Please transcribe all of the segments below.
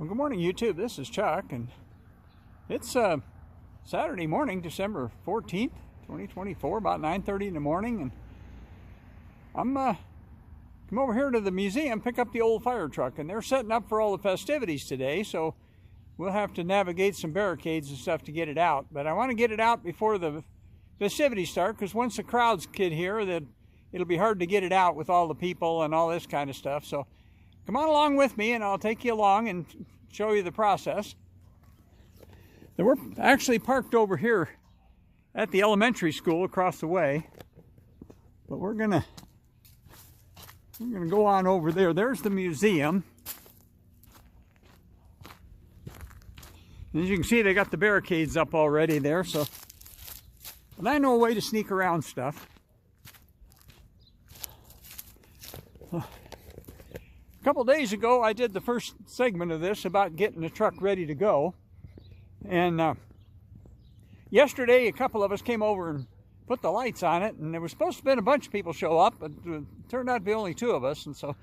Well, good morning, YouTube. This is Chuck, and it's Saturday morning, December 14th, 2024, about 9:30 in the morning, and I'm come over here to the museum, pick up the old fire truck, and they're setting up for all the festivities today, so we'll have to navigate some barricades and stuff to get it out. But I want to get it out before the festivities start, because once the crowds get here, that it'll be hard to get it out with all the people and all this kind of stuff. So come on along with me, and I'll take you along and show you the process. Now, we're actually parked over here at the elementary school across the way, but we're gonna go on over there. There's the museum. As you can see, they got the barricades up already there, so but I know a way to sneak around stuff. A couple days ago, I did the first segment of this about getting the truck ready to go. And yesterday, a couple of us came over and put the lights on it, and there was supposed to have been a bunch of people show up, but it turned out to be only two of us, and so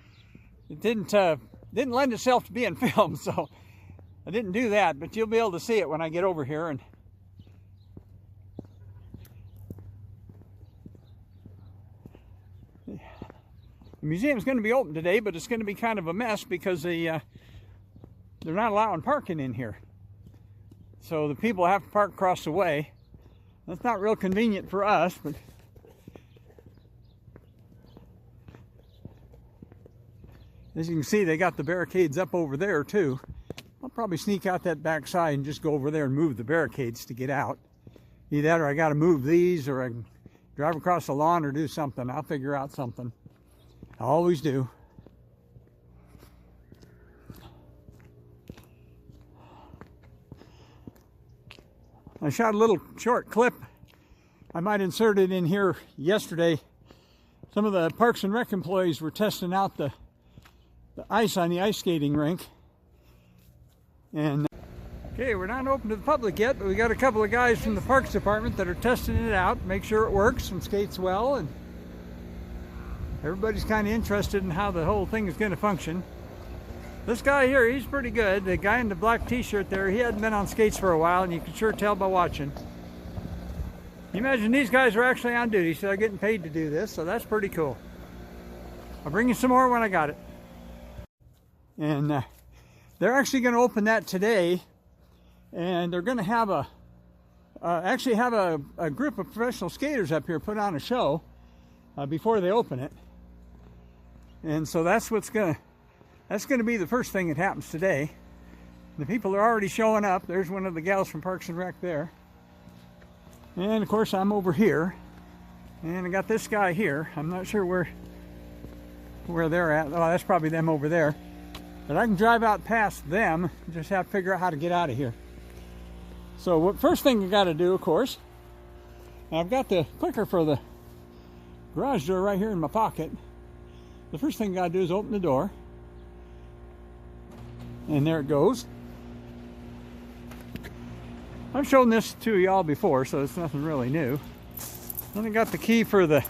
it didn't lend itself to being filmed, so I didn't do that, but you'll be able to see it when I get over here. And the museum's going to be open today, but it's going to be kind of a mess because they're not allowing parking in here. So the people have to park across the way. That's not real convenient for us, but as you can see, they got the barricades up over there too. I'll probably sneak out that back side and just go over there and move the barricades to get out. Either that, or I got to move these, or I can drive across the lawn or do something. I'll figure out something. I always do. I shot a little short clip. I might insert it in here yesterday. Some of the Parks and Rec employees were testing out the ice on the ice skating rink. And okay, we're not open to the public yet, but we got a couple of guys from the Parks Department that are testing it out, make sure it works and skates well, and everybody's kind of interested in how the whole thing is going to function. This guy here, he's pretty good. The guy in the black t-shirt there, he hadn't been on skates for a while, and you can sure tell by watching. You imagine these guys are actually on duty, so they're getting paid to do this, so that's pretty cool. I'll bring you some more when I got it. And they're actually going to open that today, and they're going to have a group of professional skaters up here put on a show before they open it. And so that's going to be the first thing that happens today. The people are already showing up. There's one of the gals from Parks and Rec there. And of course I'm over here. And I got this guy here. I'm not sure where they're at. Oh, that's probably them over there. But I can drive out past them. Just have to figure out how to get out of here. So first thing you got to do, of course, I've got the clicker for the garage door right here in my pocket. The first thing I gotta do is open the door. And there it goes. I've shown this to y'all before, so it's nothing really new. Then I got the key for the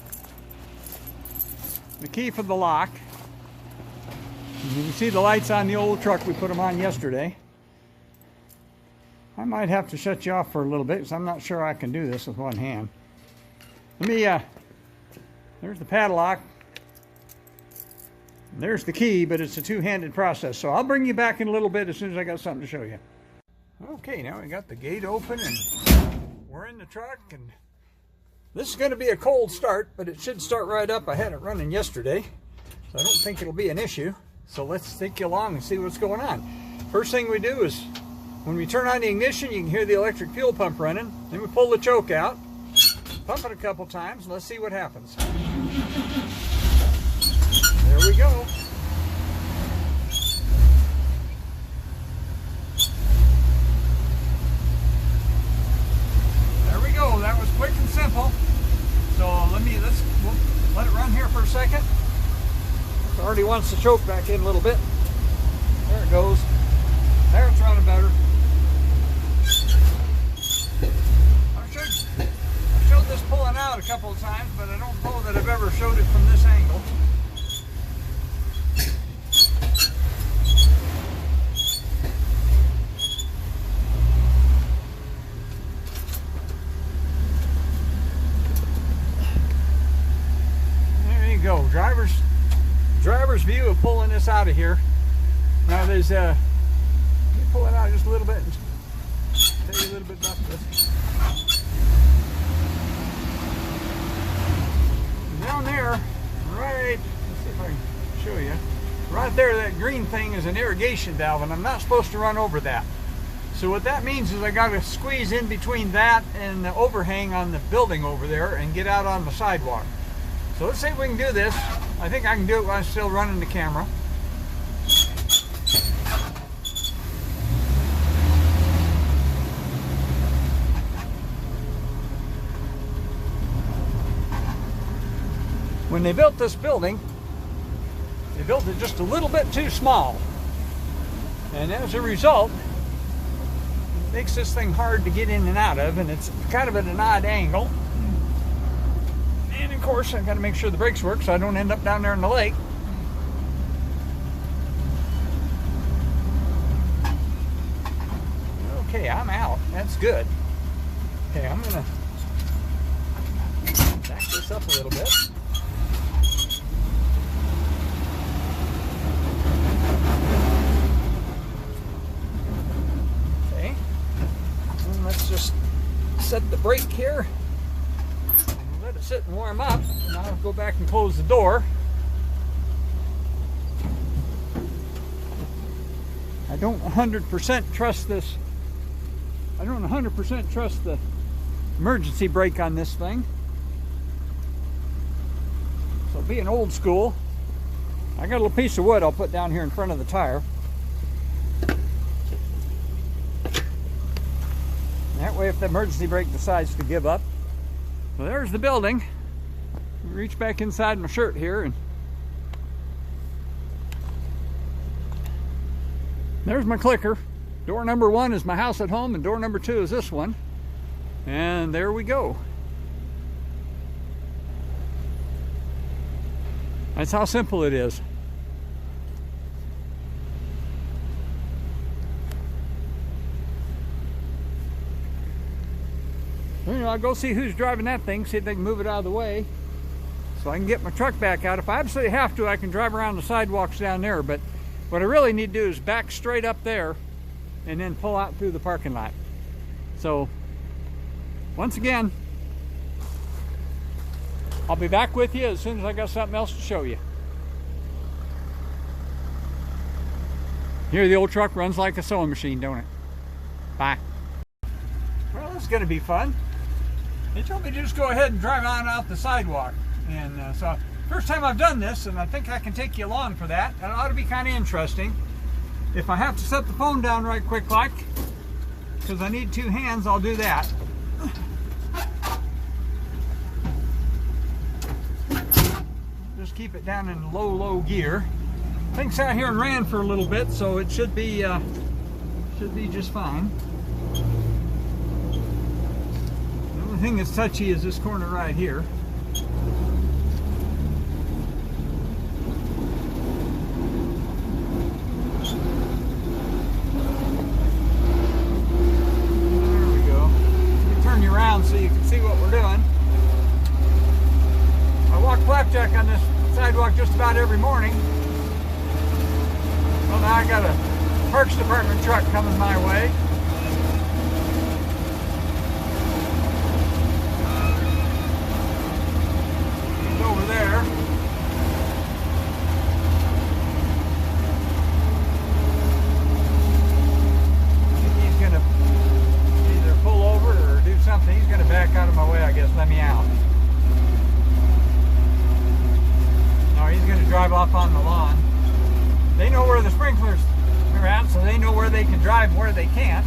lock. And you can see the lights on the old truck. We put them on yesterday. I might have to shut you off for a little bit because I'm not sure I can do this with one hand. Let me there's the padlock. There's the key, but it's a two-handed process. So I'll bring you back in a little bit as soon as I got something to show you. Okay, now we got the gate open and we're in the truck, and this is going to be a cold start, but it should start right up. I had it running yesterday, so I don't think it'll be an issue. So let's take you along and see what's going on. First thing we do is when we turn on the ignition, you can hear the electric fuel pump running. Then we pull the choke out, pump it a couple times, and let's see what happens. There we go. There we go. That was quick and simple. So we'll let it run here for a second. It already wants the choke back in a little bit. There it goes. There, it's running better. I showed this pulling out a couple of times, but I don't know that I've ever showed it from this angle. first view of pulling this out of here. Now there's let me pull it out just a little bit and tell you a little bit about this. Down there, right, let's see if I can show you. Right there, that green thing is an irrigation valve, and I'm not supposed to run over that. So what that means is I got to squeeze in between that and the overhang on the building over there and get out on the sidewalk. So let's see if we can do this. I think I can do it while I'm still running the camera. When they built this building, they built it just a little bit too small. And as a result, it makes this thing hard to get in and out of, and it's kind of at an odd angle. And of course, I've got to make sure the brakes work so I don't end up down there in the lake. Okay, I'm out. That's good. Okay, I'm gonna back this up a little bit. Okay, and let's just set the brake here. Let it sit and warm up, and I'll go back and close the door. I don't 100% trust this. I don't 100% trust the emergency brake on this thing. So being old school, I got a little piece of wood I'll put down here in front of the tire. That way if the emergency brake decides to give up. Well, there's the building. Reach back inside my shirt here, and there's my clicker. Door number 1 is my house at home, and door number 2 is this one. And there we go. That's how simple it is. You know, I'll go see who's driving that thing, see if they can move it out of the way so I can get my truck back out. If I absolutely have to, I can drive around the sidewalks down there, but what I really need to do is back straight up there and then pull out through the parking lot. So, once again, I'll be back with you as soon as I got something else to show you. Here, the old truck runs like a sewing machine, don't it? Bye. Well, this is going to be fun. They told me to just go ahead and drive on out the sidewalk. And so, first time I've done this, and I think I can take you along for that. It ought to be kind of interesting. If I have to set the phone down right quick like, because I need 2 hands, I'll do that. Just keep it down in low gear. Things sat here and ran for a little bit, so it should be just fine. The only thing that's touchy is this corner right here. There we go. Let me turn you around so you can see what we're doing. I walk flapjack on this sidewalk just about every morning. Well, now I got a Parks Department truck coming my way. He's over there. I think he's going to either pull over or do something. He's going to back out of my way, I guess, let me out. No, he's going to drive off on the lawn. They know where the sprinklers are at, so they know where they can drive and where they can't.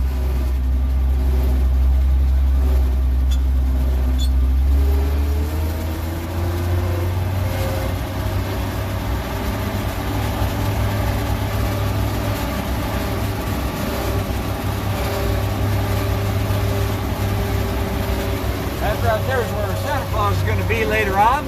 That right there is where Santa Claus is going to be later on.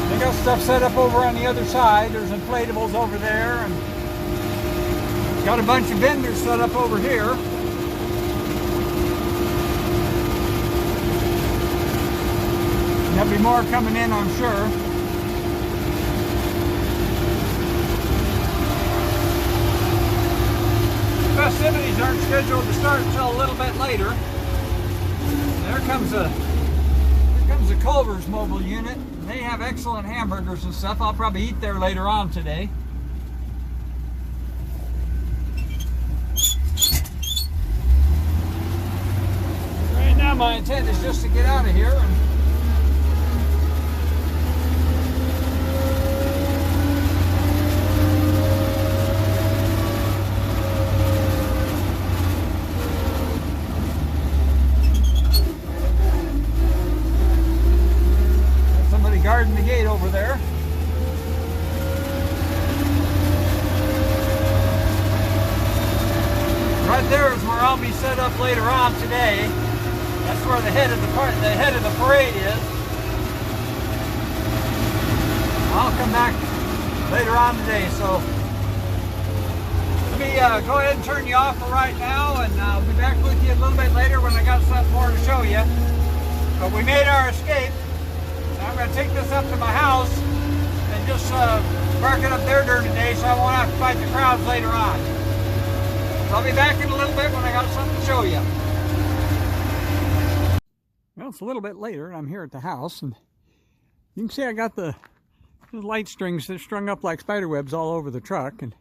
They got stuff set up over on the other side. There's inflatables over there, and got a bunch of vendors set up over here. There'll be more coming in, I'm sure. Festivities aren't scheduled to start until a little bit later. There comes the Culver's mobile unit. They have excellent hamburgers and stuff. I'll probably eat there later on today. Right now my intent is just to get out of here and guarding the gate over there. Right there is where I'll be set up later on today. That's where the head of the parade is. I'll come back later on today. So let me go ahead and turn you off for right now, and I'll be back with you a little bit later when I got something more to show you. But we made our escape. I'm going to take this up to my house and just park it up there during the day so I won't have to fight the crowds later on. So I'll be back in a little bit when I got something to show you. Well, it's a little bit later and I'm here at the house, and you can see I got the light strings that are strung up like spider webs all over the truck, and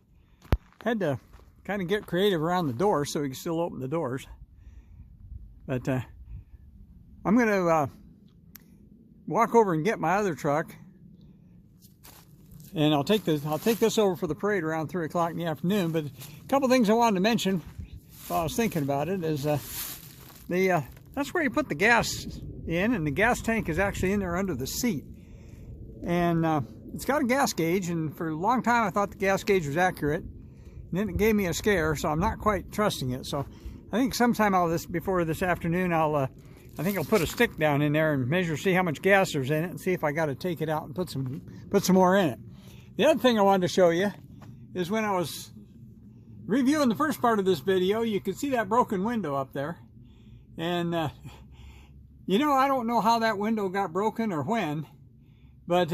had to kind of get creative around the door so we can still open the doors. But I'm going to walk over and get my other truck, and I'll take this over for the parade around 3 o'clock in the afternoon. But a couple things I wanted to mention while I was thinking about it is that's where you put the gas in, and the gas tank is actually in there under the seat, and it's got a gas gauge, and for a long time I thought the gas gauge was accurate, and then it gave me a scare, so I'm not quite trusting it. So I think sometime before this afternoon I think I'll put a stick down in there and measure, see how much gas there's in it, and see if I got to take it out and put some more in it. The other thing I wanted to show you is when I was reviewing the first part of this video, you could see that broken window up there. And, you know, I don't know how that window got broken or when, but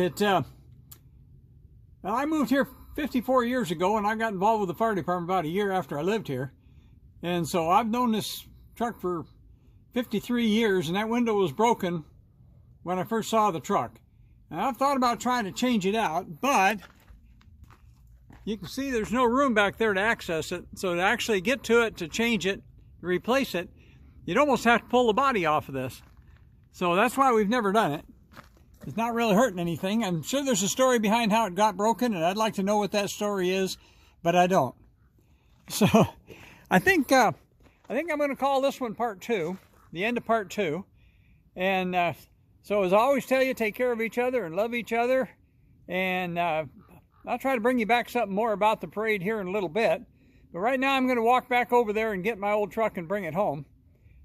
I moved here 54 years ago, and I got involved with the fire department about a year after I lived here. And so I've known this truck for 53 years, and that window was broken when I first saw the truck. And I've thought about trying to change it out, but you can see there's no room back there to access it. So to actually get to it, to change it, to replace it, you'd almost have to pull the body off of this. So that's why we've never done it. It's not really hurting anything. I'm sure there's a story behind how it got broken, and I'd like to know what that story is, but I don't. So I think I'm going to call this one part 2. The end of part 2. And so as I always tell you, take care of each other and love each other. And I'll try to bring you back something more about the parade here in a little bit. But right now I'm going to walk back over there and get my old truck and bring it home.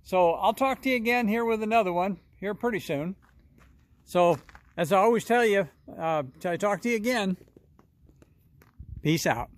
So I'll talk to you again here with another one here pretty soon. So as I always tell you, till I talk to you again, peace out.